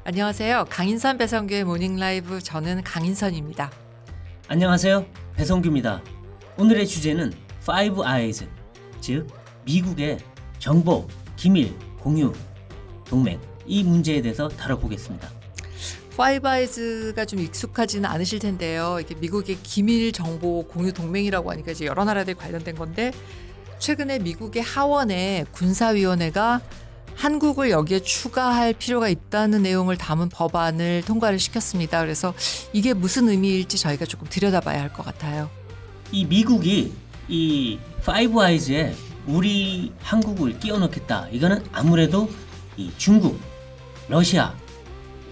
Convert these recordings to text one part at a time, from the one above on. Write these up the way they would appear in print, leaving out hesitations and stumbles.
안녕하세요. 강인선 배성규의 모닝라이브, 저는 강인선입니다. 안녕하세요. 배성규입니다. 오늘의 주제는 Five Eyes, 즉 미국의 정보, 기밀, 공유, 동맹, 이 문제에 대해서 다뤄보겠습니다. 파이브 아이즈가 좀 익숙하지는 않으실 텐데요. 이게 미국의 기밀 정보 공유 동맹이라고 하니까 이제 여러 나라들이 관련된 건데, 최근에 미국의 하원의 군사위원회가 한국을 여기에 추가할 필요가 있다는 내용을 담은 법안을 통과를 시켰습니다. 그래서 이게 무슨 의미일지 저희가 조금 들여다봐야 할 것 같아요. 이 미국이 이 Five Eyes에 우리 한국을 끼워 넣겠다. 이거는 아무래도 이 중국, 러시아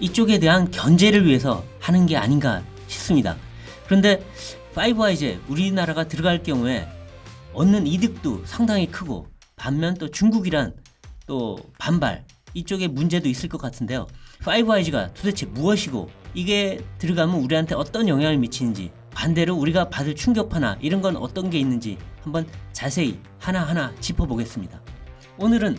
이쪽에 대한 견제를 위해서 하는 게 아닌가 싶습니다. 그런데 Five Eyes에 우리나라가 들어갈 경우에 얻는 이득도 상당히 크고, 반면 또 중국이란 또 반발, 이쪽에 문제도 있을 것 같은데요. Five Eyes가 도대체 무엇이고, 이게 들어가면 우리한테 어떤 영향을 미치는지, 반대로 우리가 받을 충격파나 이런 건 어떤 게 있는지 한번 자세히 하나하나 짚어보겠습니다. 오늘은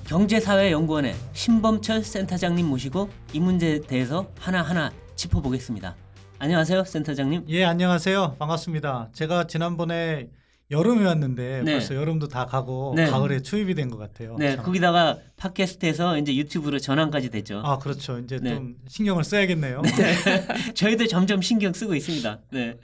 경제사회연구원의 신범철 센터장님 모시고 이 문제에 대해서 하나하나 짚어보겠습니다. 안녕하세요, 센터장님. 예, 안녕하세요. 반갑습니다. 제가 지난번에 여름에 왔는데 네. 벌써 여름도 다 가고 네. 가을에 추입이 된 것 같아요. 네, 참. 거기다가 팟캐스트에서 이제 유튜브로 전환까지 됐죠. 아, 그렇죠. 이제 네. 좀 신경을 써야겠네요. 저희도 점점 신경 쓰고 있습니다. 네.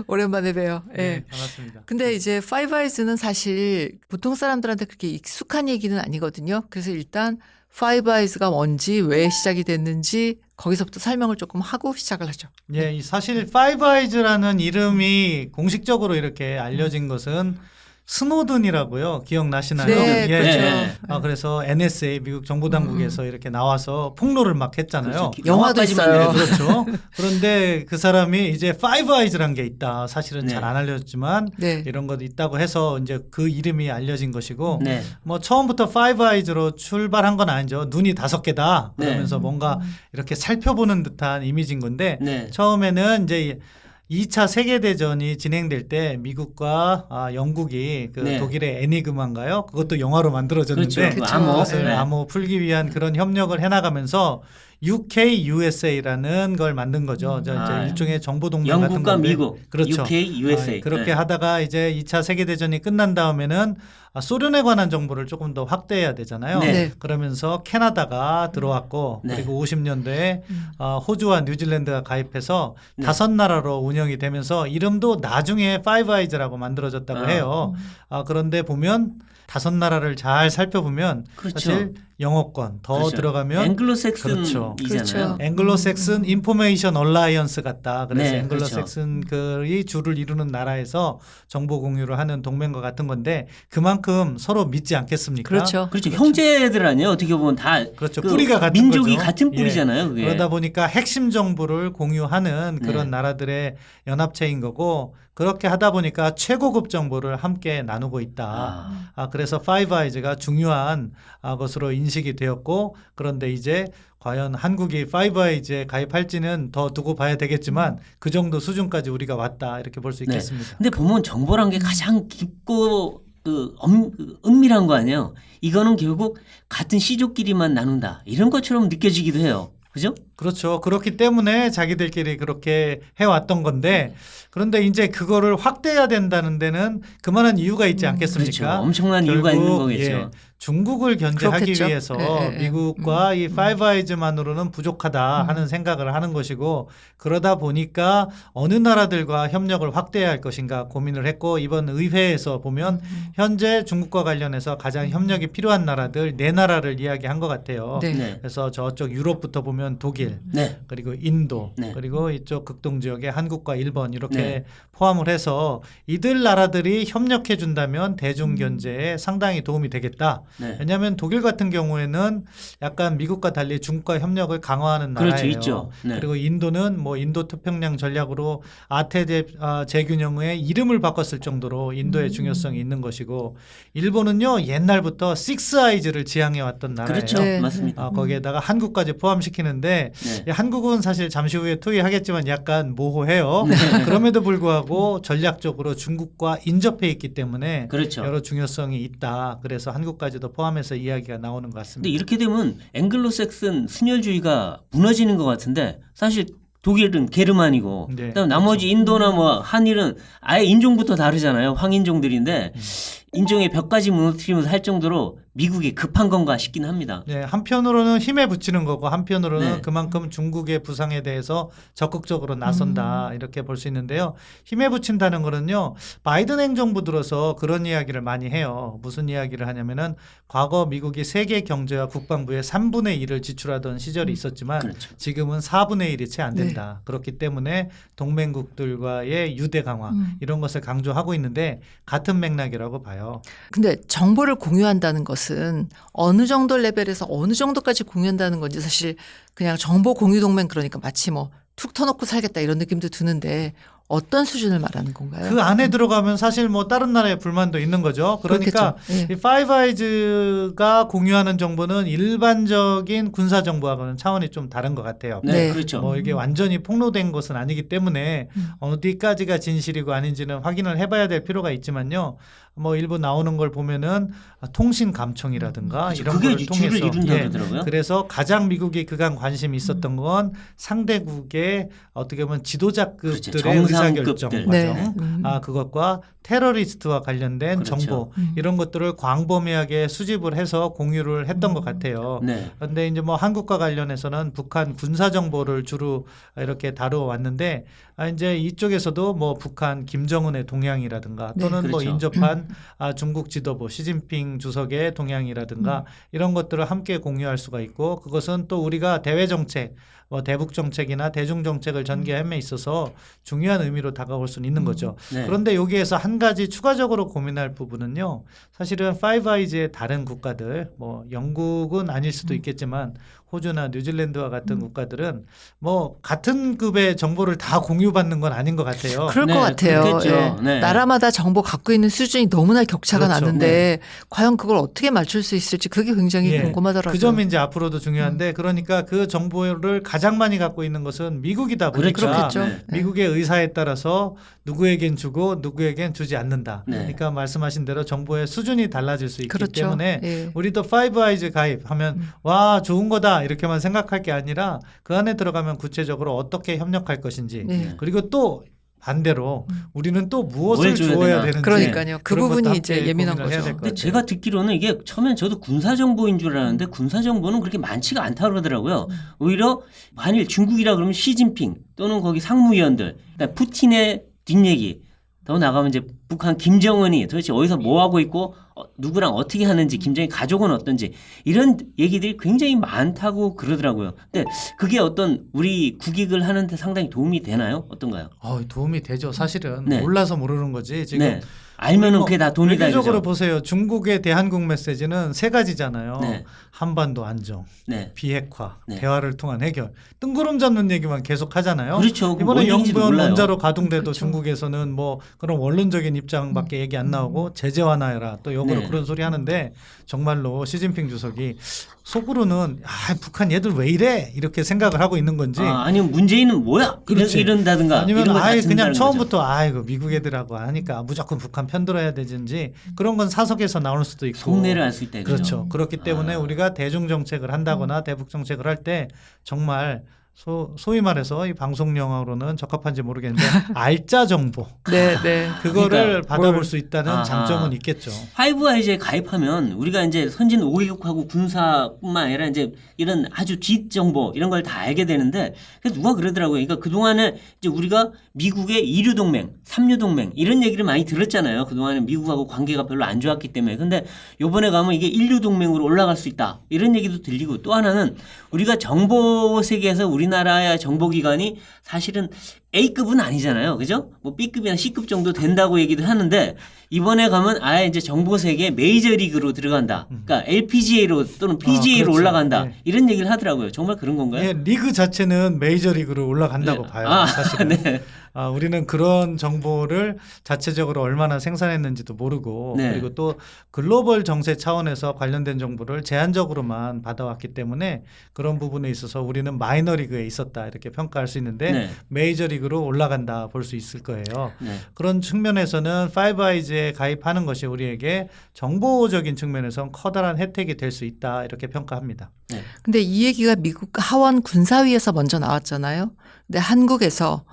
오랜만에 봬요. 예. 네, 반갑습니다. 근데 이제 파이브 아이즈는 사실 보통 사람들한테 그렇게 익숙한 얘기는 아니거든요. 그래서 일단 파이브 아이즈가 뭔지, 왜 시작이 됐는지 거기서부터 설명을 조금 하고 시작을 하죠. 예, 이 사실 Five Eyes라는 이름이 공식적으로 이렇게 알려진 것은 스노든이라고요. 기억나시나요? 네, 예. 그렇죠. 네. 그래서 NSA 미국 정보당국에서 이렇게 나와서 폭로를 막 했잖아요. 그렇죠. 영화도 영화까지 있어요. 네, 만들어서. 그렇죠. 그런데 그 사람이 이제 Five Eyes라는 게 있다. 사실은 네. 잘 안 알려졌지만 네. 이런 것도 있다고 해서 이제 그 이름이 알려진 것이고, 네. 뭐 처음부터 Five Eyes로 출발한 건 아니죠. 눈이 5개다. 그러면서 네. 뭔가 이렇게 살펴보는 듯한 이미지인 건데, 네. 처음에는 이제 2차 세계대전이 진행될 때 미국과 영국이 그 네. 독일의 애니그마인가요? 그것도 영화로 만들어졌는데 그렇죠. 그렇죠. 암호. 그것을 네. 암호 풀기 위한 그런 협력을 해나가면서 UK-USA라는 걸 만든 거죠. 이제 아. 일종의 정보 동맹 같은 영국과 건데. 미국, 그렇죠. UK, USA. 그렇게 네. 하다가 이제 2차 세계대전이 끝난 다음에는 소련에 관한 정보를 조금 더 확대해야 되잖아요. 네. 네. 그러면서 캐나다가 들어왔고, 네. 그리고 50년대에 호주와 뉴질랜드가 가입해서 네. 5나라로 운영이 되면서 이름도 나중에 파이브 아이즈라고 만들어졌다고 아. 해요. 그런데 보면 5나라를 잘 살펴보면 그렇죠. 사실 영어권 더 그렇죠. 들어가면 앵글로색슨이잖아요. 그렇죠. 앵글로색슨 인포메이션 얼라이언스 같다. 그래서 네, 앵글로색슨이 주를 이루는 나라에서 정보 공유를 하는 동맹과 같은 건데, 그만큼 서로 믿지 않겠습니까? 그렇죠. 그렇죠. 형제들 아니에요. 어떻게 보면 다 그렇죠. 그 뿌리가 같은 민족이 거죠. 같은 예. 뿌리잖아요. 그게. 그러다 보니까 핵심 정보를 공유하는 그런 네. 나라들의 연합체인 거고, 그렇게 하다 보니까 최고급 정보를 함께 나누고 있다. 그래서 파이브 아이즈가 중요한 것으로 인식이 되었고, 그런데 이제 과연 한국이 파이브 아이즈에 가입할지는 더 두고 봐야 되겠지만 그 정도 수준까지 우리가 왔다, 이렇게 볼 수 네. 있겠습니다. 근데 보면 정보란 게 가장 깊고 은밀한 거 아니에요. 이거는 결국 같은 씨족끼리만 나눈다, 이런 것처럼 느껴지기도 해요. 그죠? 그렇죠. 그렇기 때문에 자기들끼리 그렇게 해왔던 건데, 그런데 이제 그거를 확대해야 된다는 데는 그만한 이유가 있지 않겠습니까? 그렇죠. 엄청난 이유가 있는 거겠죠. 예, 중국을 견제하기 그렇겠죠. 위해서 예. 미국과 이 파이브 아이즈만으로는 부족하다 하는 생각을 하는 것이고, 그러다 보니까 어느 나라들과 협력을 확대해야 할 것인가 고민을 했고, 이번 의회에서 보면 현재 중국과 관련해서 가장 협력이 필요한 나라들 4나라를 이야기한 것 같아요. 네. 네. 그래서 저쪽 유럽부터 보면 독일, 네. 그리고 인도, 네. 그리고 이쪽 극동 지역에 한국과 일본 이렇게 네. 포함을 해서 이들 나라들이 협력해 준다면 대중 견제에 상당히 도움이 되겠다. 네. 왜냐하면 독일 같은 경우에는 약간 미국과 달리 중국과 협력을 강화하는 그렇죠. 나라예요. 있죠. 네. 그리고 인도는 뭐 인도 태평양 전략으로 아태 재균형의 이름을 바꿨을 정도로 인도의 중요성이 있는 것이고, 일본은요 옛날부터 식스 아이즈를 지향해 왔던 나라예요. 그렇죠. 네. 맞습니다. 거기에다가 한국까지 포함시키는데 네. 한국은 사실 잠시 후에 투입하겠지만 약간 모호해요. 그럼에도 불구하고 전략적으로 중국과 인접해 있기 때문에 그렇죠. 여러 중요성이 있다. 그래서 한국까지도 포함해서 이야기가 나오는 것 같습니다. 근데 이렇게 되면 앵글로색슨 순혈주의가 무너지는 것 같은데 사실 독일은 게르만이고 네, 그다음 나머지 인도나 뭐 한일은 아예 인종부터 다르잖아요. 황인종들인데 인종의 벽까지 무너뜨리면서 할 정도로 미국이 급한 건가 싶긴 합니다. 네, 한편으로는 힘에 붙이는 거고 한편으로는 네. 그만큼 중국의 부상에 대해서 적극적으로 나선다 이렇게 볼 수 있는데요. 힘에 붙인다는 거는요. 바이든 행정부 들어서 그런 이야기를 많이 해요. 무슨 이야기를 하냐면은 과거 미국이 세계 경제와 국방부의 3분의 1을 지출하던 시절이 있었지만 그렇죠. 지금은 4분의 1이 채 안 된다. 그렇기 때문에 동맹국들과의 유대 강화 이런 것을 강조하고 있는데 같은 맥락이라고 봐요. 근데 정보를 공유한다는 것은 어느 정도 레벨에서 어느 정도까지 공유한다는 건지 사실 그냥 정보 공유 동맹 그러니까 마치 뭐 툭 터놓고 살겠다 이런 느낌도 드는데 어떤 수준을 말하는 건가요? 그 안에 들어가면 사실 뭐 다른 나라의 불만도 있는 거죠. 그러니까 그렇겠죠. 예. 이 파이브 아이즈가 공유하는 정보는 일반적인 군사 정보하고는 차원이 좀 다른 것 같아요. 네, 네. 그렇죠. 뭐 이게 완전히 폭로된 것은 아니기 때문에 어디까지가 진실이고 아닌지는 확인을 해봐야 될 필요가 있지만요. 뭐 일부 나오는 걸 보면은 통신 감청이라든가 이런 그게 걸 주를 통해서 이룬다 예, 그러더라고요. 그래서 가장 미국이 그간 관심이 있었던 건 상대국의 어떻게 보면 지도자급들의 그렇죠. 정상급들. 의사결정 네. 과정, 그것과 테러리스트와 관련된 그렇죠. 정보 이런 것들을 광범위하게 수집을 해서 공유를 했던 것 같아요. 네. 그런데 이제 뭐 한국과 관련해서는 북한 군사 정보를 주로 이렇게 다루어 왔는데 이제 이쪽에서도 뭐 북한 김정은의 동향이라든가 또는 네, 뭐 그렇죠. 인접한 중국 지도부 시진핑 주석의 동향이라든가 이런 것들을 함께 공유할 수가 있고 그것은 또 우리가 대외 정책 뭐 대북 정책이나 대중 정책을 전개함에 있어서 중요한 의미로 다가올 수는 있는 거죠. 네. 그런데 여기에서 한 가지 추가적으로 고민할 부분은요. 사실은 파이브 아이즈의 다른 국가들, 뭐 영국은 아닐 수도 있겠지만 호주나 뉴질랜드와 같은 국가들은 뭐 같은 급의 정보를 다 공유받는 건 아닌 것 같아요. 그럴 네, 것 같아요. 그렇겠죠. 예. 네. 나라마다 정보 갖고 있는 수준이 너무나 격차가 그렇죠. 나는데 과연 그걸 어떻게 맞출 수 있을지 그게 굉장히 예. 궁금하더라고요. 그 점이 이제 앞으로도 중요한데 그러니까 그 정보를 가장 많이 갖고 있는 것은 미국이다 보니까 그렇겠죠. 네. 미국의 의사에 따라서 누구에겐 주고 누구에겐 주지 않는다. 네. 그러니까 말씀하신 대로 정보의 수준이 달라질 수 있기 그렇죠. 때문에 예. 우리도 파이브 아이즈 가입하면 와 좋은 거다 이렇게만 생각할 게 아니라 그 안에 들어가면 구체적으로 어떻게 협력할 것인지 네. 그리고 또 반대로 우리는 또 무엇을 뭘 줘야 주어야 되나. 되는지 그러니까요. 그 그런 것도 부분이 함께 이제 예민한 고민을 해야 거죠. 될것 근데 같아요. 제가 듣기로는 이게 처음엔 저도 군사 정보인 줄 알았는데 군사 정보는 그렇게 많지가 않다 그러더라고요. 오히려 만일 중국이라 그러면 시진핑 또는 거기 상무위원들, 그러니까 푸틴의 뒷얘기 더 나가면 이제 북한 김정은이 도대체 어디서 뭐 하고 있고 누구랑 어떻게 하는지 김정은 가족은 어떤지 이런 얘기들이 굉장히 많다고 그러더라고요. 근데 그게 어떤 우리 국익을 하는데 상당히 도움이 되나요? 어떤가요? 도움이 되죠. 사실은 네. 몰라서 모르는 거지. 지금 네. 알면은 그게 다 돈이다 외교적으로 이거죠. 보세요. 중국의 대한국 메시지는 세 가지잖아요. 네. 한반도 안정, 네. 비핵화, 네. 대화를 통한 해결. 뜬구름 잡는 얘기만 계속 하잖아요. 그렇죠. 그 이번에 뭔 얘기인지도 영변 몰라요. 원자로 가동돼도 그렇죠. 중국에서는 뭐 그런 원론적인 입장밖에 얘기 안 나오고 제재 완화해라 또 역으로 네. 그런 소리 하는데 정말로 시진핑 주석이 속으로는 북한 얘들 왜 이래 이렇게 생각을 하고 있는 건지 아니면 문재인은 뭐야? 그렇지. 이런다든가 아니면 이런 걸 아예 다 그냥 듣는다는 처음부터 아이고 미국 애들하고 하니까 무조건 북한 편들어야 되든지 그런 건 사석에서 나올 수도 있고 속내를 알 수 있다 이거죠. 그렇죠. 그렇기 때문에 아. 우리가 대중 정책을 한다거나 대북 정책을 할 때 정말 소위 말해서 이 방송 용어로는 적합한지 모르겠는데 알짜 정보 네, 네. 그거를 그러니까 받아볼 뭘- 수 있다는 아하. 장점은 있겠죠. 파이브 아이즈에 가입하면 우리가 이제 선진 5개국하고 군사뿐만 아니라 이제 이런 아주 뒷 정보 이런 걸 다 알게 되는데 그래서 누가 그러더라고요. 그러니까 그동안에 이제 우리가 미국의 2류 동맹, 3류 동맹 이런 얘기를 많이 들었잖아요. 그동안에 미국하고 관계가 별로 안 좋았기 때문에. 근데 요번에 가면 이게 1류 동맹으로 올라갈 수 있다. 이런 얘기도 들리고 또 하나는 우리가 정보 세계에서 우리나라의 정보기관이 사실은 A급은 아니잖아요. 그죠? 뭐 B급이나 C급 정도 된다고 얘기도 하는데 이번에 가면 아예 이제 정보 세계 메이저리그로 들어간다. 그러니까 LPGA로 또는 PGA로 그렇죠. 올라간다. 네. 이런 얘기를 하더라고요. 정말 그런 건가요? 예, 리그 자체는 메이저리그로 올라간다고 네. 봐요. 사실은. 네. 우리는 그런 정보를 자체적으로 얼마나 생산했는지도 모르고 네. 그리고 또 글로벌 정세 차원에서 관련된 정보를 제한적으로만 받아왔기 때문에 그런 부분에 있어서 우리는 마이너리그에 있었다 이렇게 평가할 수 있는데 네. 메이저리그로 올라간다 볼 수 있을 거예요. 네. 그런 측면에서는 파이브아이즈에 가입하는 것이 우리에게 정보적인 측면에선 커다란 혜택이 될 수 있다 이렇게 평가합니다. 네. 근데 이 얘기가 미국 하원 군사위에서 먼저 나왔잖아요. 근데 한국에서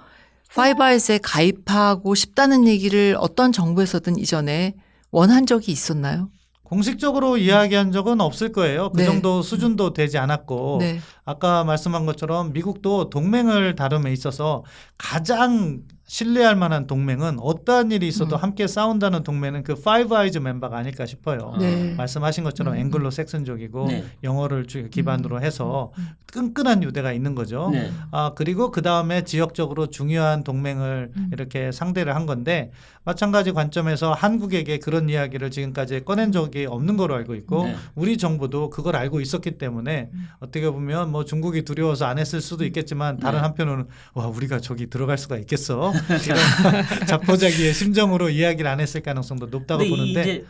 파이브아이즈에 가입하고 싶다는 얘기를 어떤 정부에서든 이전에 원한 적이 있었나요? 공식적으로 이야기한 적은 없을 거예요. 그 네. 정도 수준도 되지 않았고 네. 아까 말씀한 것처럼 미국도 동맹을 다룸에 있어서 가장 신뢰할 만한 동맹은 어떠한 일이 있어도 함께 싸운다는 동맹은 그 파이브 아이즈 멤버가 아닐까 싶어요. 네. 말씀하신 것처럼 앵글로 섹슨족이고 네. 영어를 기반으로 해서 끈끈한 유대가 있는 거죠. 네. 그리고 그 다음에 지역적으로 중요한 동맹을 이렇게 상대를 한 건데 마찬가지 관점에서 한국에게 그런 이야기를 지금까지 꺼낸 적이 없는 걸로 알고 있고 네. 우리 정부도 그걸 알고 있었기 때문에 어떻게 보면 뭐 중국이 두려워서 안 했을 수도 있겠지만 다른 네. 한편으로는 와 우리가 저기 들어갈 수가 있겠어 이런 자포자기의 심정으로 이야기를 안 했을 가능성도 높다고 근데 보는데 이제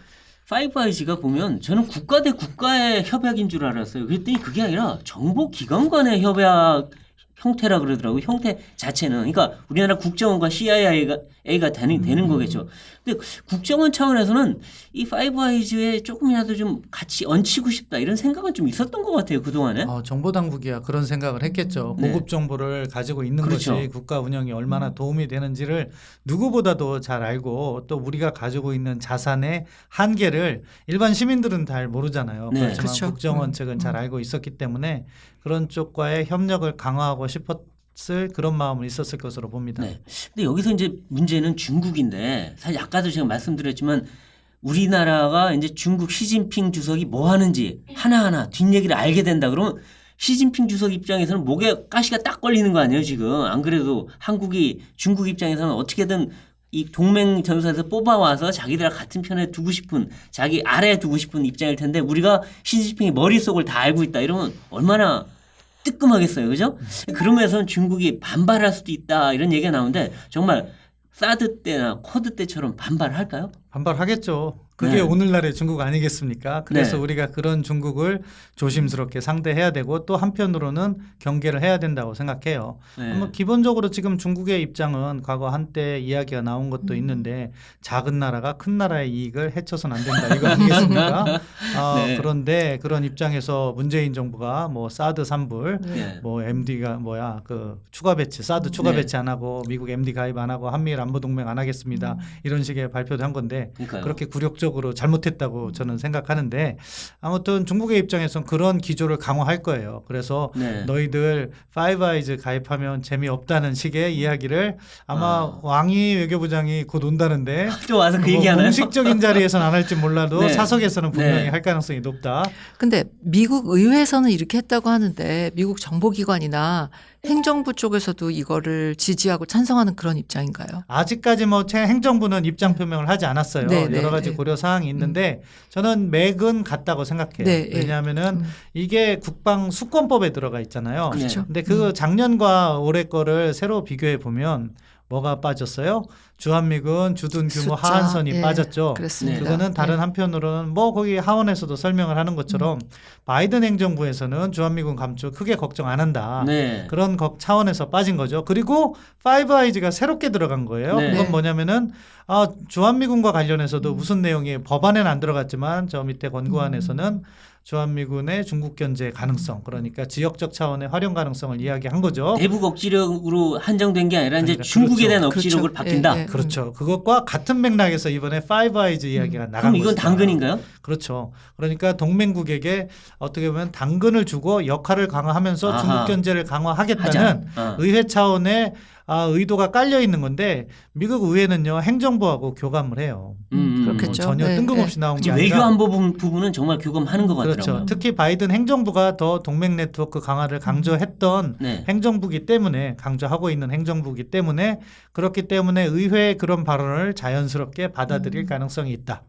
파이브 아이즈가 보면 저는 국가 대 국가의 협약인 줄 알았어요. 그랬더니 그게 아니라 정보기관 간의 협약 형태라 그러더라고요. 형태 자체는. 그러니까 우리나라 국정원과 CIA가 되는 거겠죠. 근데 국정원 차원에서는 이 파이브 아이즈에 조금이라도 좀 같이 얹히고 싶다 이런 생각은 좀 있었던 것 같아요. 그동안에. 정보 당국이야 그런 생각을 했겠죠. 네. 고급 정보를 가지고 있는 그렇죠. 것이 국가 운영에 얼마나 도움이 되는지를 누구보다도 잘 알고 또 우리가 가지고 있는 자산의 한계를 일반 시민들은 잘 모르잖아요. 네. 그렇지만 그렇죠. 국정원 측은 잘 알고 있었기 때문에 그런 쪽과의 협력을 강화하고 싶었을 그런 마음은 있었을 것으로 봅니다. 네. 근데 여기서 이제 문제는 중국인데 사실 아까도 제가 말씀드렸지만 우리나라가 이제 중국 시진핑 주석이 뭐 하는지 하나하나 뒷얘기를 알게 된다 그러면 시진핑 주석 입장에서는 목에 가시가 딱 걸리는 거 아니에요, 지금. 안 그래도 한국이 중국 입장에서는 어떻게든 이 동맹 전선에서 뽑아와서 자기들과 같은 편에 두고 싶은 자기 아래에 두고 싶은 입장일 텐데 우리가 시진핑의 머릿속을 다 알고 있다 이러면 얼마나 뜨끔하겠어요. 그죠? 그러면서 중국이 반발할 수도 있다 이런 얘기가 나오는데 정말 사드 때나 쿼드 때처럼 반발할까요? 반발하겠죠. 그게 네. 오늘날의 중국 아니겠습니까? 그래서 네. 우리가 그런 중국을 조심스럽게 상대해야 되고 또 한편으로는 경계를 해야 된다고 생각해요. 네. 뭐 기본적으로 지금 중국의 입장은 과거 한때 이야기가 나온 것도 있는데 작은 나라가 큰 나라의 이익을 해쳐서는 안 된다 이거 아니겠습니까? 네. 그런데 그런 입장에서 문재인 정부가 뭐 사드 3불 네. 뭐 MD가 그 추가 배치 사드 추가 네. 배치 안 하고 미국 MD 가입 안 하고 한미일 안보 동맹 안 하겠습니다. 이런 식의 발표도 한 건데 그러니까요. 그렇게 굴욕적으로 잘못했다고 저는 생각하는데 아무튼 중국의 입장에선 그런 기조를 강화할 거예요. 그래서 네. 너희들 파이브 아이즈 가입하면 재미없다는 식의 이야기를 아마 왕이 외교부장이 곧 온다는데 또 와서 그 뭐 얘기하나요? 공식적인 자리에서는 안 할지 몰라도 네. 사석에서는 분명히 네. 할 가능성이 높다. 근데 미국 의회에서는 이렇게 했다고 하는데 미국 정보기관이나 행정부 쪽에서도 이거를 지지하고 찬성하는 그런 입장인가요? 아직까지 뭐 행정부는 입장 표명을 하지 않았어요. 네, 네, 여러 가지 네. 고려 사항이 있는데 저는 맥은 같다고 생각해요. 네, 왜냐하면은 이게 국방 수권법에 들어가 있잖아요. 그렇죠. 근데 그 작년과 올해 거를 새로 비교해 보면 뭐가 빠졌어요? 주한미군 주둔 규모 숫자, 하한선이 예, 빠졌죠. 그렇습니다. 그거는 다른 예. 한편으로는 뭐 거기 하원에서도 설명을 하는 것처럼 바이든 행정부에서는 주한미군 감축 크게 걱정 안 한다. 네. 그런 차원에서 빠진 거죠. 그리고 파이브 아이즈가 새롭게 들어간 거예요. 네. 그건 뭐냐면은 주한미군과 관련해서도 무슨 내용이 법안에는 안 들어갔지만 저 밑에 권고안에서는 주한미군의 중국 견제 가능성, 그러니까 지역적 차원의 활용 가능성을 이야기한 거죠. 대북 억지력으로 한정된 게 아니라 이제 아니라 중국에 그렇죠. 대한 억지력을 그렇죠. 바뀐다. 예, 예. 그렇죠. 그것과 같은 맥락에서 이번에 파이브 아이즈 이야기가 나간 그럼 이건 것이다. 당근인가요? 그렇죠. 그러니까 동맹국에게 어떻게 보면 당근을 주고 역할을 강화하면서 아하. 중국 견제를 하자. 강화하겠다는 의회 차원의 의도가 깔려 있는 건데 미국 의회는요 행정부하고 교감을 해요. 그렇겠죠. 전혀 네, 뜬금없이 나온 게 아니라 외교안보 부분은 정말 교감하는 것 같더라고요. 그렇죠. 특히 바이든 행정부가 더 동맹 네트워크 강화를 강조했던 네. 행정부기 때문에 강조하고 있는 행정부기 때문에 그렇기 때문에 의회의 그런 발언을 자연스럽게 받아들일 가능성이 있다.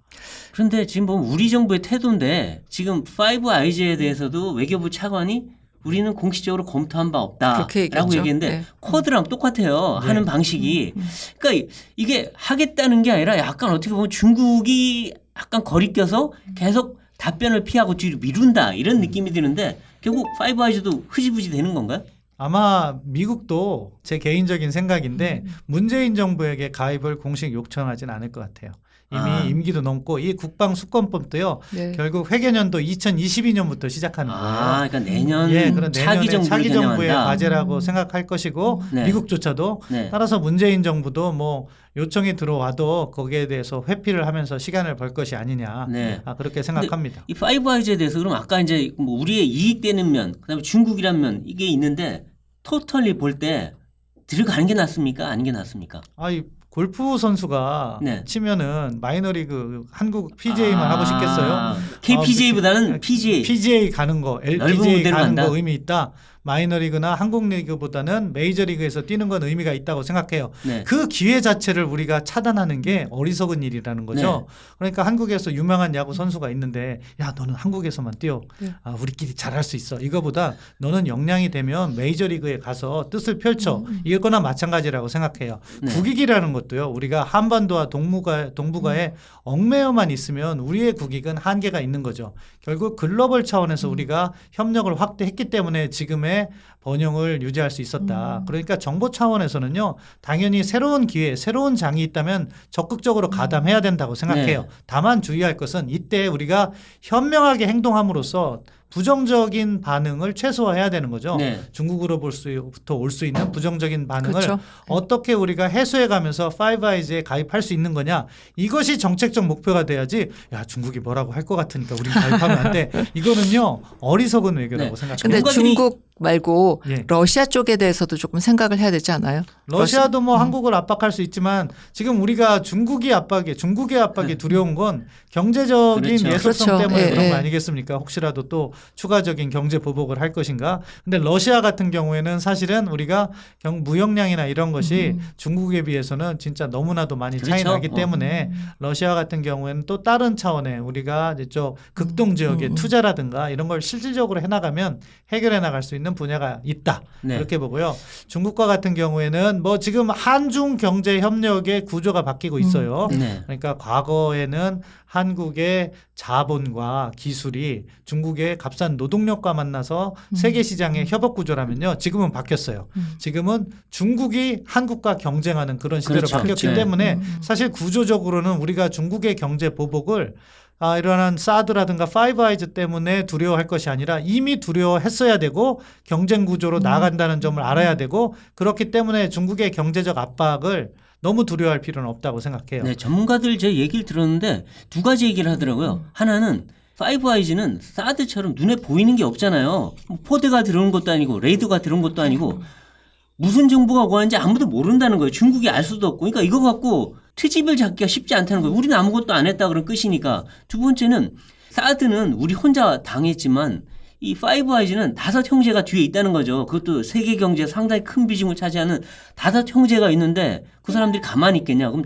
그런데 지금 보면 우리 정부의 태도인데 지금 파이브 아이즈에 대해서도 외교부 차관이 우리는 공식적으로 검토한 바 그렇게 없다라고 얘기했죠. 얘기했는데 네. 코드랑 똑같아요. 네. 하는 방식이. 그러니까 이게 하겠다는 게 아니라 약간 어떻게 보면 중국이 약간 거리 껴서 계속 답변을 피하고 뒤로 미룬다 이런 느낌이 드는데 결국 파이브 아이즈도 흐지부지 되는 건가요? 아마 미국도 제 개인적인 생각인데 문재인 정부에게 가입을 공식 요청하진 않을 것 같아요. 이미 임기도 넘고 이 국방수권법도요. 네. 결국 회계년도 2022년부터 시작하는 거예요. 그러니까 내년 그런 차기 내년에 차기 정부를 정부의 개념한다. 과제라고 생각할 것이고 네. 미국조차도 네. 따라서 문재인 정부도 뭐 요청이 들어와도 거기에 대해서 회피를 하면서 시간을 벌 것이 아니냐 네. 그렇게 생각합니다. 이 파이브 아이즈에 대해서 그럼 아까 이제 뭐 우리의 이익되는 면, 그다음에 중국이란 면 이게 있는데 토털리 볼 때 들어가는 게 낫습니까? 아닌 게 낫습니까? 이 골프 선수가 네. 치면은 마이너리그 한국 PGA만 하고 싶겠어요? KPGA보다는 PGA. PGA 가는 거, 넓은 LPGA 무대로 가는 간다? 거 의미 있다. 마이너리그나 한국리그보다는 메이저리그에서 뛰는 건 의미가 있다고 생각해요. 네. 그 기회 자체를 우리가 차단하는 게 어리석은 일이라는 거죠. 그러니까 한국에서 유명한 야구 선수가 있는데 야 너는 한국에서만 뛰어. 네. 우리끼리 잘할 수 있어. 이거보다 너는 역량이 되면 메이저리그에 가서 뜻을 펼쳐. 이거나 마찬가지라고 생각해요. 네. 국익이라는 것도요. 우리가 한반도와 동북아에 얽매여만 있으면 우리의 국익은 한계가 있는 거죠. 결국 글로벌 차원에서 우리가 협력을 확대했기 때문에 지금의 번영을 유지할 수 있었다. 그러니까 정보 차원에서는요. 당연히 새로운 기회, 새로운 장이 있다면 적극적으로 가담해야 된다고 생각해요. 네. 다만 주의할 것은 이때 우리가 현명하게 행동함으로써 부정적인 반응을 최소화해야 되는 거죠. 네. 중국으로부터 올 수 있는 부정적인 반응을 그렇죠. 어떻게 우리가 해소해 가면서 파이브 아이즈에 가입할 수 있는 거냐. 이것이 정책적 목표가 돼야지 야 중국이 뭐라고 할 것 같으니까 우리 가입하면 안 돼. 이거는요. 어리석은 외교라고 네. 생각합니다. 근데 뭔가 중국 말고 예. 러시아 쪽에 대해서도 조금 생각을 해야 되지 않아요? 러시아도 뭐 한국을 압박할 수 있지만 지금 우리가 중국의 압박이 두려운 건 경제적인 그렇죠. 예속성 그렇죠. 때문에 예, 그런 예. 거 아니겠습니까? 혹시라도 또 추가적인 경제 보복을 할 것인가? 근데 러시아 같은 경우에는 사실은 우리가 무역량이나 이런 것이 중국에 비해서는 진짜 너무나도 많이 차이 그렇죠. 나기 때문에 러시아 같은 경우에는 또 다른 차원의 우리가 이쪽 극동 지역의 투자라든가 이런 걸 실질적으로 해나가면 해결해 나갈 수 있는 분야가 있다. 네. 그렇게 보고요. 중국과 같은 경우에는 뭐 지금 한중 경제 협력의 구조가 바뀌고 있어요. 네. 그러니까 과거에는 한국의 자본과 기술이 중국의 값싼 노동력과 만나서 세계 시장의 협업 구조라면요. 지금은 바뀌었어요. 지금은 중국이 한국과 경쟁하는 그런 시대로 그렇죠. 바뀌었기 네. 때문에 사실 구조적으로는 우리가 중국의 경제 보복을 이러한 사드라든가 파이브 아이즈 때문에 두려워할 것이 아니라 이미 두려워했어야 되고 경쟁 구조로 나아간다는 점을 알아야 되고 그렇기 때문에 중국의 경제적 압박을 너무 두려워할 필요는 없다고 생각해요. 네, 전문가들 제 얘기를 들었는데 두 가지 얘기를 하더라고요. 하나는 파이브 아이즈는 사드처럼 눈에 보이는 게 없잖아요. 포드가 들어온 것도 아니고 레이더가 들어온 것도 아니고 무슨 정보가 오가는지 아무도 모른다는 거예요. 중국이 알 수도 없고. 그러니까 이거 갖고 트집을 잡기가 쉽지 않다는 거예요. 우리는 아무것도 안 했다 그런 끝이니까. 두 번째는 사드는 우리 혼자 당했지만 이 파이브 아이즈는 5 형제가 뒤에 있다는 거죠. 그것도 세계 경제에 상당히 큰 비중을 차지하는 5 형제가 있는데 그 사람들이 가만히 있겠냐. 그럼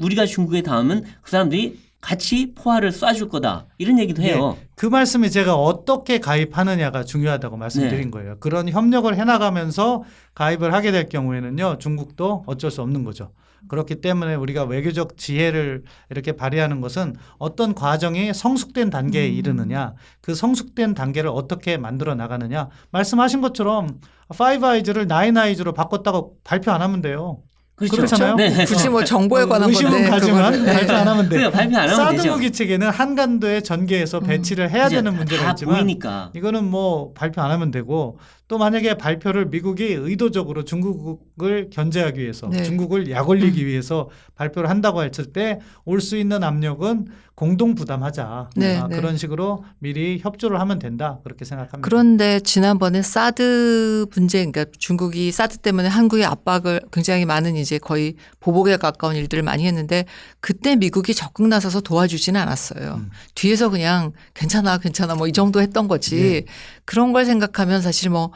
우리가 중국에 닿으면 그 사람들이 같이 포화를 쏴줄 거다. 이런 얘기도 해요. 예, 그 말씀이 제가 어떻게 가입하느냐가 중요하다고 말씀드린 네. 거예요. 그런 협력을 해나가면서 가입을 하게 될 경우에는요. 중국도 어쩔 수 없는 거죠. 그렇기 때문에 우리가 외교적 지혜를 이렇게 발휘하는 것은 어떤 과정이 성숙된 단계에 이르느냐, 그 성숙된 단계를 어떻게 만들어 나가느냐. 말씀하신 것처럼 파이브 아이즈를 나인 아이즈로 바꿨다고 발표 안 하면 돼요. 그렇죠. 그렇잖아요. 네. 굳이 뭐 정보에 관한 의심은 건데 가지만 그거는. 발표 안 하면 돼요. 그래요. 발표 안 하면 사드 되죠. 무기 체계는 한간도의 전개에서 배치를 해야 이제 되는 문제가 다 있지만 보이니까. 이거는 뭐 발표 안 하면 되고 또 만약에 발표를 미국이 의도적으로 중국을 견제하기 위해서 네. 중국을 약올리기 위해서 발표를 한다고 했을 때 올 수 있는 압력은 공동 부담하자. 네, 네. 그런 식으로 미리 협조를 하면 된다. 그렇게 생각합니다. 그런데 지난번에 사드 분쟁, 그러니까 중국이 사드 때문에 한국의 압박을 굉장히 많은 이제 거의 보복에 가까운 일들을 많이 했는데 그때 미국이 적극 나서서 도와주지는 않았어요. 뒤에서 그냥 괜찮아 뭐 이 정도 했던 거지. 네. 그런 걸 생각하면 사실 뭐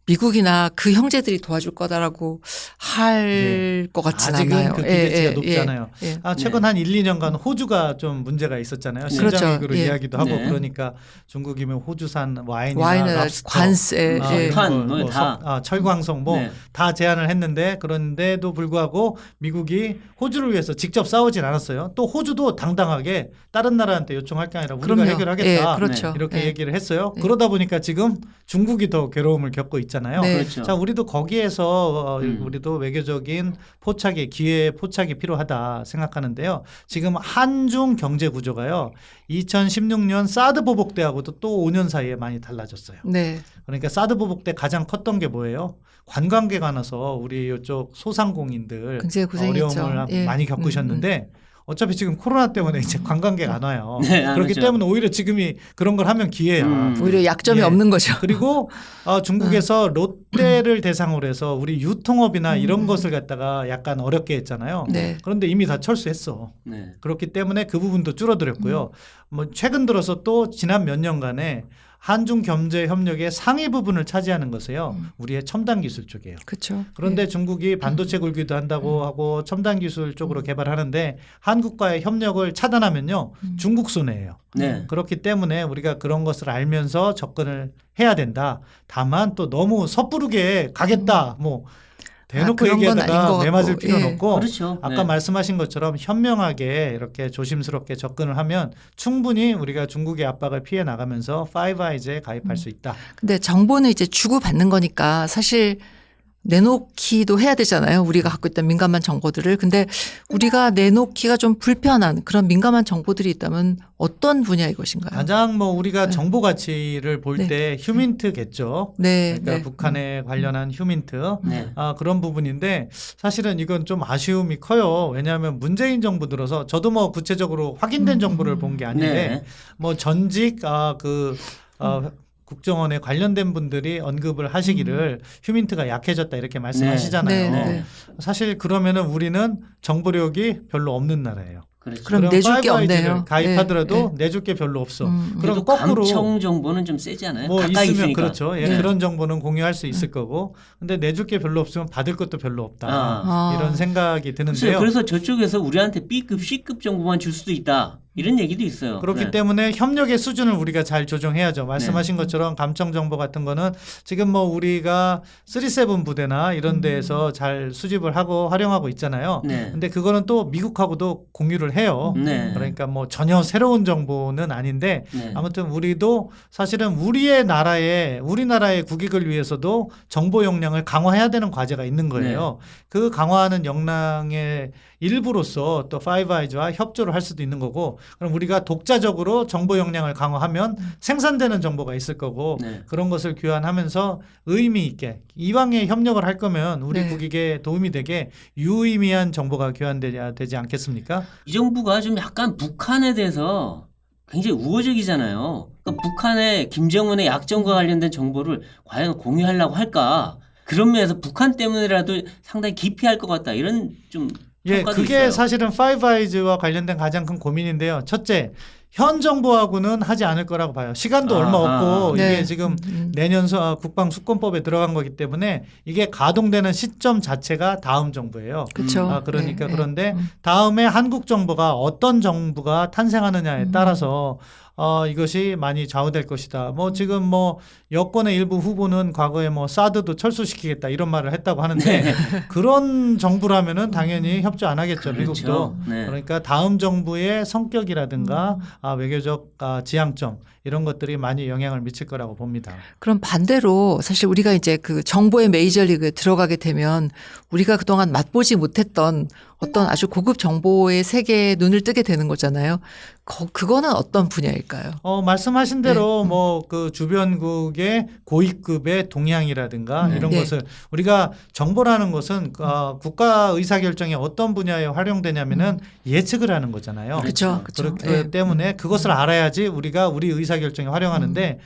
미국이나 그 형제들이 도와줄 거다라고 할 것 같진 아직은 않아요. 그 기대치가 높잖아요. 예. 최근 한 1, 2년간 호주가 좀 문제가 있었잖아요. 신장위구로 그렇죠. 예. 이야기도 하고 네. 그러니까 중국이면 호주산 와인이나 와인을 랍스터, 관세, 석탄 뭐 다. 철광석 뭐 네. 다 제한을 했는데 그런데도 불구하고 미국이 호주를 위해서 직접 싸우진 않았어요. 또 호주도 당당하게 다른 나라한테 요청할 게 아니라 우리가 그럼요. 해결하겠다. 예, 그렇죠. 이렇게 예. 얘기를 했어요. 예. 그러다 보니까 지금 중국이 더 괴로움을 겪고 있잖아요. 네. 그렇죠. 자, 우리도 거기에서 우리도 외교적인 포착이 기회의 포착이 필요하다 생각하는데요. 지금 한중 경제 구조가요. 2016년 사드 보복 때하고도 또 5년 사이에 많이 달라졌어요. 네. 그러니까 사드 보복 때 가장 컸던 게 뭐예요? 관광객 안와서 우리 이쪽 소상공인들 굉장히 고생했죠. 어려움을 예. 많이 겪으셨는데 어차피 지금 코로나 때문에 이제 관광객 안 와요. 네, 안 그렇기 오죠. 때문에 오히려 지금이 그런 걸 하면 기회야. 오히려 약점이 예. 없는 거죠. 그리고 중국에서 롯데를 대상으로 해서 우리 유통업이나 이런 것을 갖다가 약간 어렵게 했잖아요. 네. 그런데 이미 다 철수했어. 네. 그렇기 때문에 그 부분도 줄어들었고요. 뭐 최근 들어서 또 지난 몇 년간에 한중 경제 협력의 상위 부분을 차지하는 것이요. 우리의 첨단 기술 쪽이에요. 그렇죠. 그런데 중국이 반도체 굴기도 한다고 하고 첨단 기술 쪽으로 개발하는데 한국과의 협력을 차단하면요. 중국 손해예요. 네. 그렇기 때문에 우리가 그런 것을 알면서 접근을 해야 된다. 다만 또 너무 섣부르게 가겠다. 뭐 대놓고 그런 건 아닌 것 얘기하다가 같고. 매 맞을 필요는 예. 없고 그렇죠. 아까 네. 말씀하신 것처럼 현명하게 이렇게 조심스럽게 접근을 하면 충분히 우리가 중국의 압박을 피해 나가면서 파이브 아이즈에 가입할 수 있다. 근데 정보는 이제 주고받는 거니까 사실 내놓기도 해야 되잖아요. 우리가 갖고 있던 민감한 정보들을. 근데 우리가 내놓기가 좀 불편한 그런 민감한 정보들이 있다면 어떤 분야의 것인가요? 가장 뭐 우리가 네. 정보 가치를 볼 때 휴민트겠죠. 네. 그러니까 네. 북한에 관련한 휴민트. 네. 그런 부분인데 사실은 이건 좀 아쉬움이 커요. 왜냐하면 문재인 정부 들어서 저도 뭐 구체적으로 확인된 정보를 본 게 아닌데 네. 뭐 전직 국정원에 관련된 분들이 언급을 하시기를 휴민트가 약해졌다 이렇게 말씀하시잖아요. 네, 네. 사실 그러면은 우리는 정보력이 별로 없는 나라예요. 그렇죠. 그럼 그럼 내줄 게 파이브 아이즈를 없네요. 가입하더라도 네, 내줄 게 별로 없어. 그래도 그럼 그래도 거꾸로 감청 정보는 좀 세지 않아요? 뭐 가까이 있으면 있으니까. 그렇죠. 예, 네. 그런 정보는 공유할 수 있을 거고. 근데 내줄 게 별로 없으면 받을 것도 별로 없다. 아. 이런 생각이 드는데요. 글쎄요. 그래서 저쪽에서 우리한테 B급, C급 정보만 줄 수도 있다. 이런 얘기도 있어요. 그렇기 네. 때문에 협력의 수준을 우리가 잘 조정해야죠. 말씀하신 것처럼 감청 정보 같은 거는 지금 뭐 우리가 37 부대나 이런 데에서 잘 수집을 하고 활용하고 있잖아요. 네. 근데 그거는 또 미국하고도 공유를 해요. 네. 그러니까 뭐 전혀 새로운 정보는 아닌데 네. 아무튼 우리도 사실은 우리나라의 국익을 위해서도 정보 역량을 강화해야 되는 과제가 있는 거예요. 그 강화하는 역량의 일부로서 또 파이브 아이즈와 협조를 할 수도 있는 거고 그럼 우리가 독자적으로 정보 역량을 강화하면 생산되는 정보가 있을 거고 네. 그런 것을 교환하면서 의미 있게 이왕에 협력을 할 거면 우리 네. 국익에 도움이 되게 유의미한 정보가 교환돼야 되지 않겠습니까? 이 정부가 좀 약간 북한에 대해서 굉장히 우호적이잖아요. 그러니까 북한의 김정은의 약점과 관련된 정보를 과연 공유하려고 할까? 그런 면에서 북한 때문에라도 상당히 기피할 것 같다. 이런 좀 예, 평가도 그게 있어요. 사실은 파이브 아이즈와 관련된 가장 큰 고민인데요. 첫째, 현 정부하고는 하지 않을 거라고 봐요. 시간도 얼마 없고 네. 이게 지금 내년 국방수권법에 들어간 거기 때문에 이게 가동되는 시점 자체가 다음 정부예요. 그렇죠. 그러니까 네, 그런데 네. 다음에 한국 정부가 어떤 정부가 탄생하느냐에 따라서 이것이 많이 좌우될 것이다. 뭐 지금 뭐 여권의 일부 후보는 과거에 뭐 사드도 철수시키겠다 이런 말을 했다고 하는데 그런 정부라면은 당연히 협조 안 하겠죠. 그렇죠. 미국도. 네. 그러니까 다음 정부의 성격이라든가 외교적 지향점 이런 것들이 많이 영향을 미칠 거라고 봅니다. 그럼 반대로 사실 우리가 이제 그 정보의 메이저리그에 들어가게 되면 우리가 그동안 맛보지 못했던 어떤 아주 고급 정보의 세계에 눈을 뜨게 되는 거잖아요. 그거는 어떤 분야일까요? 말씀하신 대로 네. 뭐 그 주변국의 고위급의 동향이라든가 이런 네. 것을 우리가 정보라는 것은 국가 의사결정에 어떤 분야에 활용되냐면은 예측을 하는 거잖아요. 그렇죠. 그렇기 네. 때문에 그것을 알아야지 우리가 우리 의사결정에 활용하는데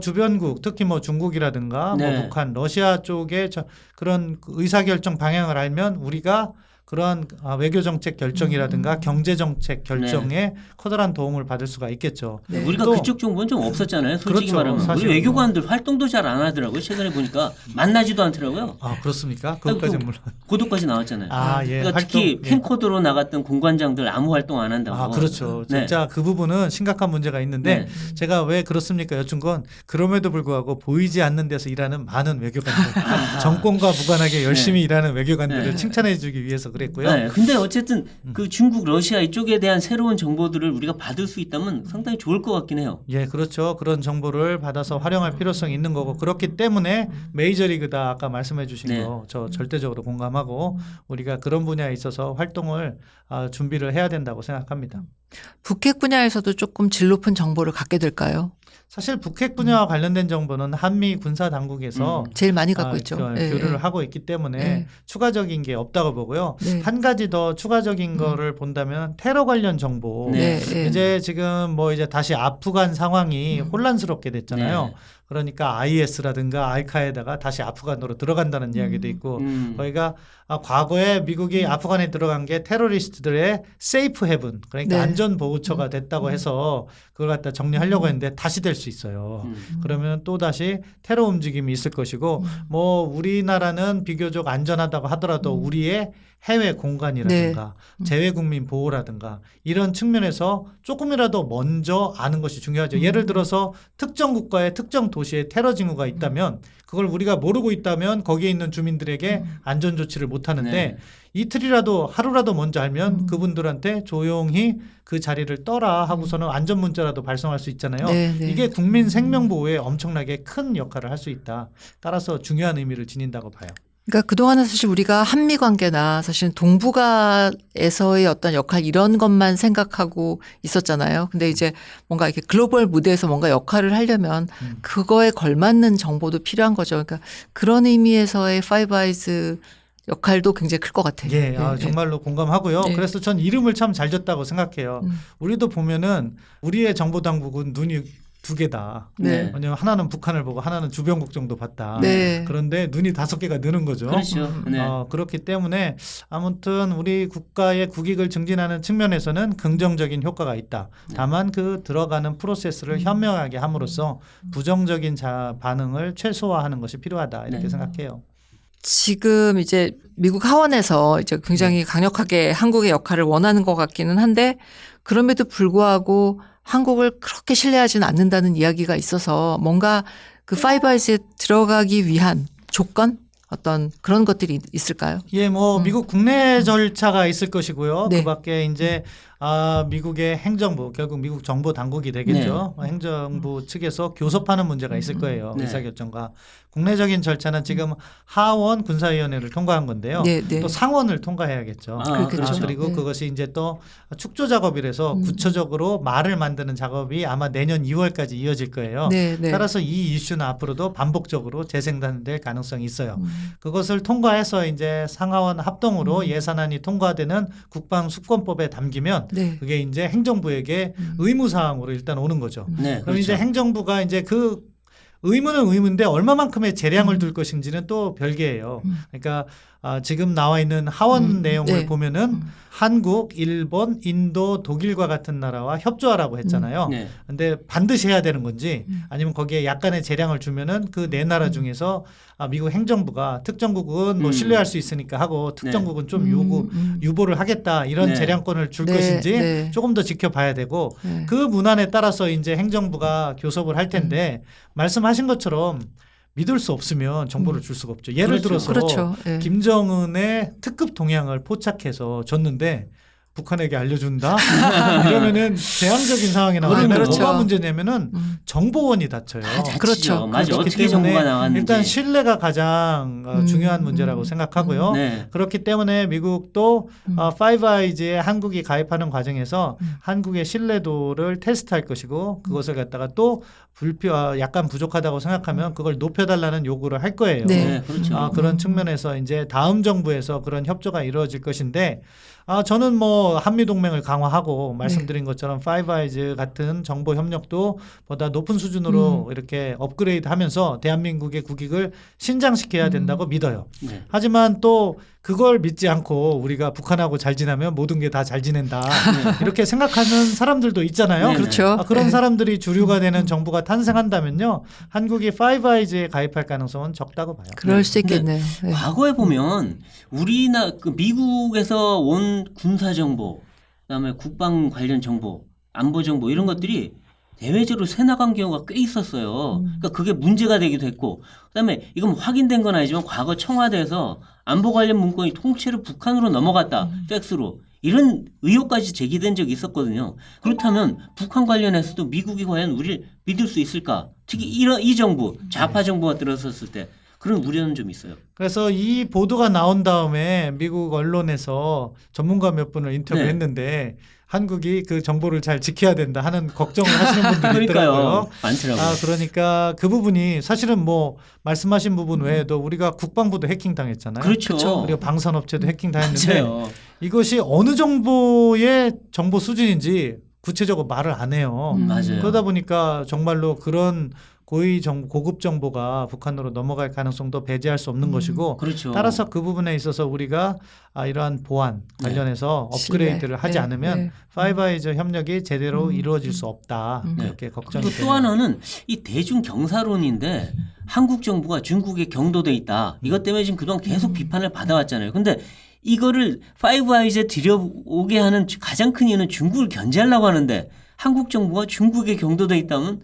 주변국 특히 뭐 중국이라든가 네. 뭐 북한, 러시아 쪽의 그런 의사결정 방향을 알면 우리가 그러한 외교 정책 결정이라든가 경제 정책 결정에 커다란 도움을 받을 수가 있겠죠. 네. 우리가 또- 그쪽 정보는 좀 없었잖아요. 솔직히 그렇죠. 말하면 사실은. 우리 외교관들 활동도 잘 안 하더라고요. 최근에 보니까 만나지도 않더라고요. 그렇습니까? 그것까지는 몰라. 고도까지 나왔잖아요. 예. 그러니까 특히 활동, 예. 캠코더로 나갔던 공관장들 아무 활동 안 한다고. 그렇죠. 네. 진짜 그 부분은 심각한 문제가 있는데 네. 제가 왜 그렇습니까 여쭌 건 그럼에도 불구하고 보이지 않는 데서 일하는 많은 외교관들 정권과 무관하게 열심히 일하는 외교관들을 네. 칭찬해 주기 위해서 그랬고요. 네, 근데 어쨌든 그 중국, 러시아 이쪽에 대한 새로운 정보들을 우리가 받을 수 있다면 상당히 좋을 것 같긴 해요. 예, 그렇죠. 그런 정보를 받아서 활용할 필요성이 있는 거고 그렇기 때문에 메이저리그다 아까 말씀해 주신 네. 거 저 절대적으로 공감하고 우리가 그런 분야에 있어서 활동을 준비를 해야 된다고 생각합니다. 북핵 분야에서도 조금 질 높은 정보를 갖게 될까요? 사실 북핵 분야와 관련된 정보는 한미 군사 당국에서 제일 많이 갖고 있죠. 교류를 하고 있기 때문에 네. 추가적인 게 없다고 보고요. 네. 한 가지 더 추가적인 거를 본다면 테러 관련 정보. 네. 이제 지금 뭐 이제 다시 아프간 상황이 혼란스럽게 됐잖아요. 네. 그러니까 IS라든가 알카에다가 다시 아프간으로 들어간다는 이야기도 있고 저희가 과거에 미국이 아프간에 들어간 게 테러리스트들의 세이프 헤븐 그러니까 네. 안전 보호처가 됐다고 해서 그걸 갖다 정리하려고 했는데 다시 될 수 있어요. 그러면 또 다시 테러 움직임이 있을 것이고 뭐 우리나라는 비교적 안전하다고 하더라도 우리의 해외 공간이라든가 재외국민 보호라든가 이런 측면에서 조금이라도 먼저 아는 것이 중요하죠. 예를 들어서 특정 국가의 특정 도시에 테러 징후가 있다면 그걸 우리가 모르고 있다면 거기에 있는 주민들에게 안전 조치를 못 하는데 네. 이틀이라도 하루라도 먼저 알면 그분들한테 조용히 그 자리를 떠라 하고서는 안전 문자라도 발송할 수 있잖아요. 네, 네. 이게 국민 생명 보호에 엄청나게 큰 역할을 할 수 있다. 따라서 중요한 의미를 지닌다고 봐요. 그러니까 그동안은 사실 우리가 한미 관계나 사실 동북아에서의 어떤 역할 이런 것만 생각하고 있었잖아요. 근데 이제 뭔가 이렇게 글로벌 무대에서 뭔가 역할을 하려면 그거에 걸맞는 정보도 필요한 거죠. 그러니까 그런 의미에서의 파이브 아이즈 역할도 굉장히 클 것 같아요. 예, 정말로 공감하고요. 네. 그래서 전 이름을 참 잘 졌다고 생각해요. 우리도 보면은 우리의 정보 당국은 눈이 두 개다. 네. 왜냐하면 하나는 북한을 보고 하나는 주변국 정도 봤다. 네. 그런데 눈이 5개가 느는 거죠. 그렇죠. 네. 그렇기 때문에 아무튼 우리 국가의 국익을 증진하는 측면에서는 긍정적인 효과가 있다. 다만 그 들어가는 프로세스를 현명하게 함으로써 부정적인 반응을 최소화하는 것이 필요하다. 이렇게 네. 생각해요. 지금 이제 미국 하원에서 이제 굉장히 강력하게 한국의 역할을 원하는 것 같기는 한데 그럼에도 불구하고 한국을 그렇게 신뢰하지는 않는다는 이야기가 있어서 뭔가 그 파이브 아이즈에 들어가기 위한 조건 어떤 그런 것들이 있을까요? 예, 뭐 미국 국내 절차가 있을 것이고요. 네. 그밖에 이제 미국의 행정부 결국 미국 정보 당국이 되겠죠. 행정부 측에서 교섭하는 문제가 있을 거예요. 네. 의사결정과 국내적인 절차는 지금 하원 군사위원회를 통과한 건데요. 네, 네. 또 상원을 통과해야겠죠. 그렇겠죠. 그리고 네. 그것이 이제 또 축조 작업이라서 구체적으로 말을 만드는 작업이 아마 내년 2월까지 이어질 거예요. 네, 네. 따라서 이 이슈는 앞으로도 반복적으로 재생산될 가능성이 있어요. 그것을 통과해서 이제 상하원 합동으로 예산안이 통과되는 국방수권법에 담기면 네. 그게 이제 행정부에게 의무사항으로 일단 오는 거죠. 네, 그럼 그렇죠. 이제 행정부가 이제 그 의무는 의무인데 얼마만큼의 재량을 둘 것인지는 또 별개예요. 그러니까 지금 나와 있는 하원 내용을 네. 보면은 한국, 일본, 인도, 독일과 같은 나라와 협조하라고 했잖아요. 네. 근데 반드시 해야 되는 건지 아니면 거기에 약간의 재량을 주면은 그 네 나라 중에서 미국 행정부가 특정국은 뭐 신뢰할 수 있으니까 하고 특정국은 좀 유보를 하겠다 이런 네. 재량권을 줄 네, 것인지 네. 조금 더 지켜봐야 되고 네. 그 문안에 따라서 이제 행정부가 교섭을 할 텐데 말씀하신 것처럼 믿을 수 없으면 정보를 줄 수가 없죠. 예를 그렇죠. 들어서 그렇죠. 네. 김정은의 특급 동향을 포착해서 줬는데 북한에게 알려준다? 이러면은 재앙적인 상황이 나오면 그렇죠. 뭐가 문제냐면은 정보원이 다쳐요. 그렇죠. 맞아. 그렇기 어떻게 때문에 정보가 나왔는지. 일단 신뢰가 가장 중요한 문제라고 생각하고요. 네. 그렇기 때문에 미국도 파이브 아이즈에 한국이 가입하는 과정에서 한국의 신뢰도를 테스트할 것이고 그것을 갖다가 또 약간 부족하다고 생각하면 그걸 높여달라는 요구를 할 거예요. 네. 네, 그렇죠. 그런 측면에서 이제 다음 정부에서 그런 협조가 이루어질 것인데 저는 뭐 한미동맹을 강화하고 말씀드린 것처럼 파이브 아이즈 같은 정보 협력도 보다 높은 수준으로 이렇게 업그레이드 하면서 대한민국의 국익을 신장시켜야 된다고 믿어요. 네. 하지만 또 그걸 믿지 않고 우리가 북한하고 잘 지내면 모든 게 다 잘 지낸다. 이렇게 생각하는 사람들도 있잖아요. 네, 그렇죠. 그런 네. 사람들이 주류가 되는 정부가 탄생한다면요. 한국이 파이브 아이즈에 가입할 가능성은 적다고 봐요. 그럴 수 있겠네요. 네. 과거에 보면 미국에서 온 군사 정보, 그다음에 국방 관련 정보, 안보 정보 이런 것들이 대외적으로 새나간 경우가 꽤 있었어요. 그러니까 그게 문제가 되기도 했고, 그다음에 이건 확인된 건 아니지만 과거 청와대에서 안보 관련 문건이 통째로 북한으로 넘어갔다, 팩스로. 이런 의혹까지 제기된 적이 있었거든요. 그렇다면 북한 관련해서도 미국이 과연 우리를 믿을 수 있을까? 특히 이 정부, 좌파 정부가 들어섰을 때 그런 우려는 좀 있어요. 그래서 이 보도가 나온 다음에 미국 언론에서 전문가 몇 분을 인터뷰했는데 한국이 그 정보를 잘 지켜야 된다 하는 걱정을 하시는 분들이 있더라고요. 많더라고요. 그러니까 그 부분이 사실은 뭐 말씀하신 부분 외에도 우리가 국방부도 해킹 당했잖아요. 그렇죠. 그리고 방산업체도 해킹 당했는데 맞아요. 이것이 어느 정도의 정보 수준인지 구체적으로 말을 안 해요. 맞아요. 그러다 보니까 정말로 그런 고급 정보가 북한으로 넘어갈 가능성도 배제할 수 없는 것이고 그렇죠. 따라서 그 부분에 있어서 우리가 이러한 보안 관련해서 업그레이드를 하지 네. 않으면 네. 파이브 아이즈 협력이 제대로 이루어질 수 없다. 그렇게 걱정이 또 돼요. 하나는 이 대중 경사론인데 한국 정부가 중국에 경도돼 있다. 이것 때문에 지금 그동안 계속 비판을 받아왔잖아요. 근데 이거를 파이브 아이즈에 들여오게 하는 가장 큰 이유는 중국을 견제하려고 하는데 한국 정부가 중국에 경도돼 있다면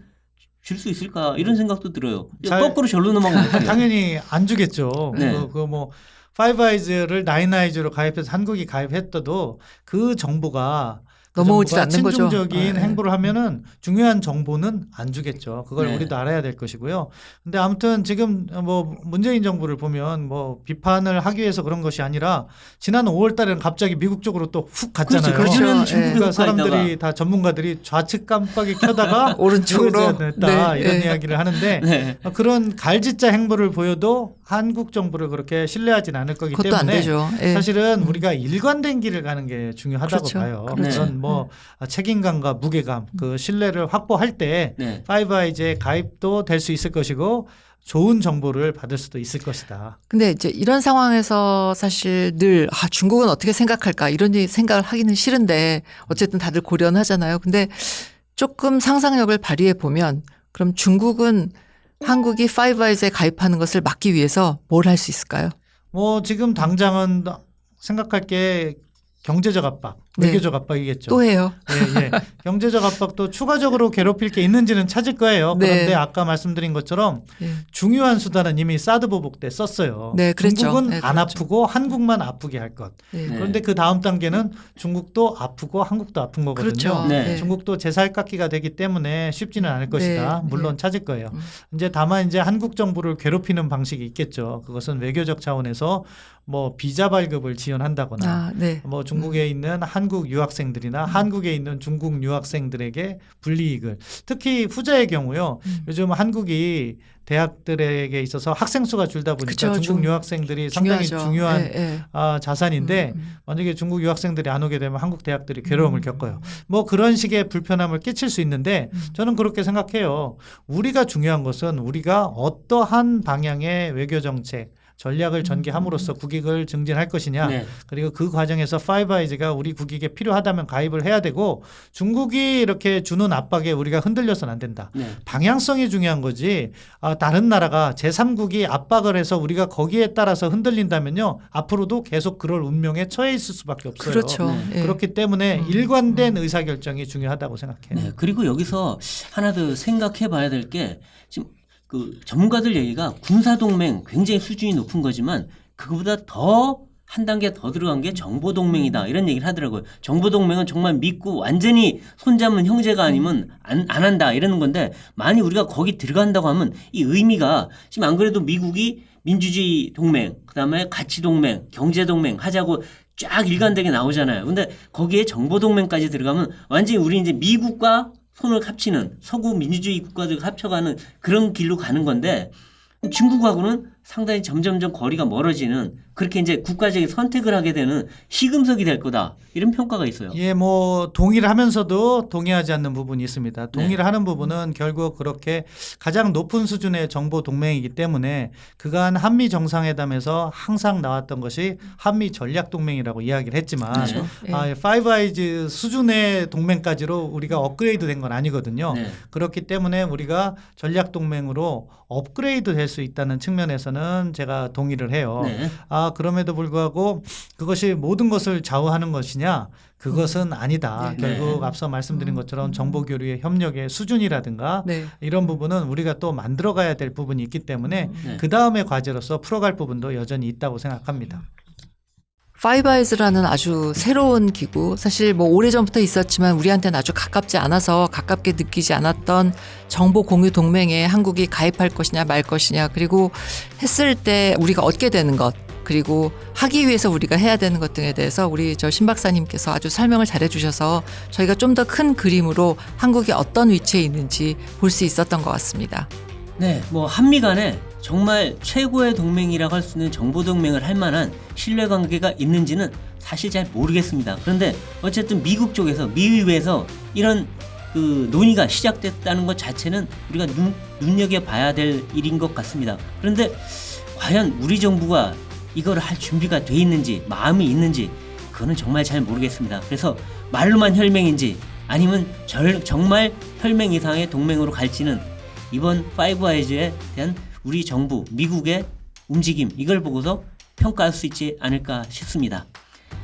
줄 수 있을까 이런 생각도 들어요. 거꾸로 절로 넘어가면 어떡해요? 당연히 안 주겠죠. 네. 뭐 파이브 아이즈를 나인 아이즈로 가입해서 한국이 가입했어도 그 정부가 넘어오지도 않는 거죠. 친중적인 네. 행보를 하면은 중요한 정보는 안 주겠죠. 그걸 네. 우리도 알아야 될 것이고요. 근데 아무튼 지금 뭐 문재인 정부를 보면 뭐 비판을 하기 위해서 그런 것이 아니라 지난 5월 달에는 갑자기 미국 쪽으로 또 훅 갔잖아요. 그렇죠. 그전에는 중국에 그러니까 훅 가있다가. 사람들이 다 전문가들이 좌측 깜빡이 켜다가 오른쪽으로. 됐다 네. 이런 네. 이야기를 하는데 네. 그런 갈짓자 행보를 보여도 한국 정부를 그렇게 신뢰하진 않을 거기 그것도 안 때문에 되죠. 예. 사실은 우리가 일관된 길을 가는 게 중요하다고 그렇죠. 봐요. 그렇죠. 그런 뭐 책임감과 무게감, 그 신뢰를 확보할 때 네. 파이브 아이즈에 가입도 될 수 있을 것이고 좋은 정보를 받을 수도 있을 것이다. 근데 이제 이런 상황에서 사실 늘 중국은 어떻게 생각할까 이런 생각을 하기는 싫은데 어쨌든 다들 고려는 하잖아요. 근데 조금 상상력을 발휘해 보면 그럼 중국은 한국이 파이브 아이즈에 가입하는 것을 막기 위해서 뭘 할 수 있을까요? 뭐 지금 당장은 생각할 게 경제적 압박, 네. 외교적 압박이겠죠. 또 해요. 예. 경제적 압박도 추가적으로 괴롭힐 게 있는지는 찾을 거예요. 네. 그런데 아까 말씀드린 것처럼 예. 중요한 수단은 이미 사드 보복 때 썼어요. 네, 그랬죠. 중국은 네, 안 그랬죠. 아프고 한국만 아프게 할 것. 예. 네. 그런데 그 다음 단계는 중국도 아프고 한국도 아픈 거거든요. 그렇죠. 네. 예. 중국도 제살깎기가 되기 때문에 쉽지는 않을 것이다. 네. 물론 네. 찾을 거예요. 이제 다만 이제 한국 정부를 괴롭히는 방식이 있겠죠. 그것은 외교적 차원에서 뭐 비자 발급을 지원한다거나 네. 뭐 중국에 있는 한국 유학생들이나 한국에 있는 중국 유학생들에게 불이익을 특히 후자의 경우요. 요즘 한국이 대학들에게 있어서 학생 수가 줄다 보니까 그쵸, 중국 유학생들이 상당히 중요하죠. 중요한 예, 예. 자산인데 만약에 중국 유학생들이 안 오게 되면 한국 대학들이 괴로움을 겪어요. 뭐 그런 식의 불편함을 끼칠 수 있는데 저는 그렇게 생각해요. 우리가 중요한 것은 우리가 어떠한 방향의 외교 정책 전략을 전개함으로써 국익을 증진할 것이냐. 네. 그리고 그 과정에서 파이브 아이즈가 우리 국익에 필요하다면 가입을 해야 되고 중국이 이렇게 주는 압박에 우리가 흔들려서는 안 된다. 네. 방향성이 중요한 거지. 다른 나라가 제3국이 압박을 해서 우리가 거기에 따라서 흔들린다면요. 앞으로도 계속 그럴 운명에 처해 있을 수밖에 없어요. 그렇죠. 네. 예. 그렇기 때문에 일관된 의사결정이 중요하다고 생각해요. 네. 그리고 여기서 하나 더 생각해 봐야 될 게 지금 그 전문가들 얘기가 군사동맹 굉장히 수준이 높은 거지만 그거보다 더 한 단계 더 들어간 게 정보동맹이다 이런 얘기를 하더라고요. 정보동맹은 정말 믿고 완전히 손잡는 형제가 아니면 안 한다 이러는 건데 만약 우리가 거기 들어간다고 하면 이 의미가 지금 안 그래도 미국이 민주주의 동맹, 그다음에 가치 동맹, 경제 동맹 하자고 쫙 일관되게 나오잖아요. 근데 거기에 정보 동맹까지 들어가면 완전히 우리 이제 미국과 손을 합치는 서구 민주주의 국가들과 합쳐가는 그런 길로 가는 건데 중국하고는 상당히 점점점 거리가 멀어지는 그렇게 이제 국가적인 선택을 하게 되는 시금석이 될 거다 이런 평가가 있어요. 예, 뭐 동의를 하면서도 동의하지 않는 부분이 있습니다. 동의를 네. 하는 부분은 결국 그렇게 가장 높은 수준의 정보 동맹이기 때문에 그간 한미 정상회담에서 항상 나왔던 것이 한미 전략 동맹이라고 이야기를 했지만 그렇죠. 예. 파이브 아이즈 수준의 동맹까지로 우리가 업그레이드 된 건 아니거든요. 네. 그렇기 때문에 우리가 전략 동맹으로 업그레이드 될 수 있다는 측면에서는 제가 동의를 해요. 네. 그럼에도 불구하고 그것이 모든 것을 좌우하는 것이냐? 그것은 아니다. 네. 결국 네. 앞서 말씀드린 것처럼 정보 교류의 협력의 수준이라든가 네. 이런 부분은 우리가 또 만들어가야 될 부분이 있기 때문에 네. 그 다음의 과제로서 풀어갈 부분도 여전히 있다고 생각합니다. 파이브아이즈라는 아주 새로운 기구, 사실 뭐 오래전부터 있었지만 우리한테는 아주 가깝지 않아서 가깝게 느끼지 않았던 정보 공유 동맹에 한국이 가입할 것이냐 말 것이냐, 그리고 했을 때 우리가 얻게 되는 것, 그리고 하기 위해서 우리가 해야 되는 것 등에 대해서 우리 신 박사님께서 아주 설명을 잘해 주셔서 저희가 좀 더 큰 그림으로 한국이 어떤 위치에 있는지 볼 수 있었던 것 같습니다. 네, 뭐 한미 간에 정말 최고의 동맹이라고 할 수 있는 정보 동맹을 할 만한 신뢰관계가 있는지는 사실 잘 모르겠습니다. 그런데 어쨌든 미국 쪽에서 미의회에서 이런 그 논의가 시작됐다는 것 자체는 우리가 눈여겨봐야 될 일인 것 같습니다. 그런데 과연 우리 정부가 이걸 할 준비가 돼 있는지 마음이 있는지 그거는 정말 잘 모르겠습니다. 그래서 말로만 혈맹인지 아니면 정말 혈맹 이상의 동맹으로 갈지는 이번 파이브 아이즈에 대한 우리 정부, 미국의 움직임 이걸 보고서 평가할 수 있지 않을까 싶습니다.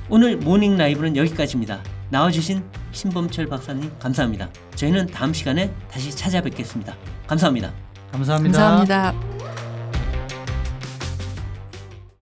오늘 모닝 라이브는 여기까지입니다. 나와주신 신범철 박사님 감사합니다. 저희는 다음 시간에 다시 찾아뵙겠습니다. 감사합니다. 감사합니다. 감사합니다.